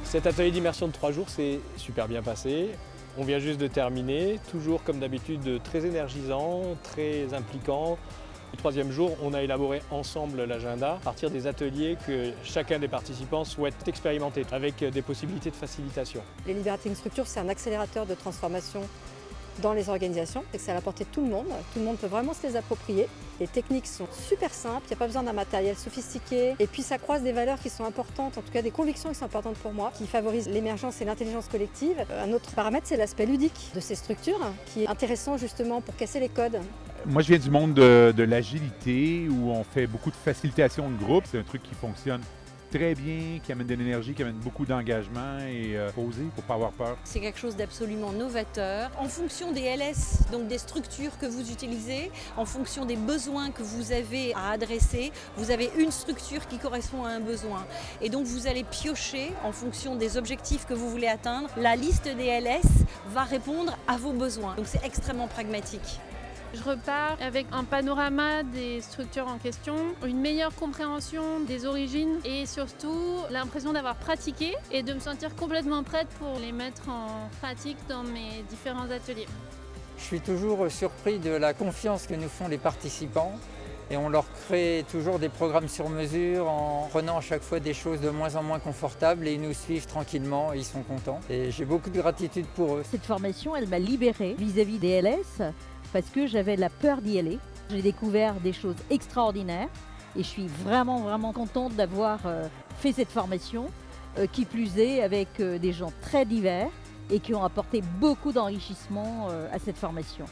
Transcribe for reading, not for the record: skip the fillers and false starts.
Cet atelier d'immersion de 3 jours s'est super bien passé. On vient juste de terminer, toujours comme d'habitude très énergisant, très impliquant. Le 3e jour, on a élaboré ensemble l'agenda à partir des ateliers que chacun des participants souhaite expérimenter avec des possibilités de facilitation. Les Liberating Structures, c'est un accélérateur de transformation dans les organisations et que c'est à la portée de tout le monde. Tout le monde peut vraiment se les approprier. Les techniques sont super simples, il n'y a pas besoin d'un matériel sophistiqué. Et puis ça croise des valeurs qui sont importantes, en tout cas des convictions qui sont importantes pour moi, qui favorisent l'émergence et l'intelligence collective. Un autre paramètre, c'est l'aspect ludique de ces structures, qui est intéressant justement pour casser les codes. Moi, je viens du monde de l'agilité où on fait beaucoup de facilitation de groupe. C'est un truc qui fonctionne très bien, qui amène de l'énergie, qui amène beaucoup d'engagement et oser, il ne faut pas avoir peur. C'est quelque chose d'absolument novateur. En fonction des LS, donc des structures que vous utilisez, en fonction des besoins que vous avez à adresser, vous avez une structure qui correspond à un besoin. Et donc vous allez piocher en fonction des objectifs que vous voulez atteindre. La liste des LS va répondre à vos besoins. Donc c'est extrêmement pragmatique. Je repars avec un panorama des structures en question, une meilleure compréhension des origines et surtout l'impression d'avoir pratiqué et de me sentir complètement prête pour les mettre en pratique dans mes différents ateliers. Je suis toujours surpris de la confiance que nous font les participants et on leur crée toujours des programmes sur mesure en prenant à chaque fois des choses de moins en moins confortables et ils nous suivent tranquillement et ils sont contents. Et j'ai beaucoup de gratitude pour eux. Cette formation, elle m'a libérée vis-à-vis des LS. Parce que j'avais la peur d'y aller. J'ai découvert des choses extraordinaires et je suis vraiment contente d'avoir fait cette formation, qui plus est avec des gens très divers et qui ont apporté beaucoup d'enrichissement à cette formation.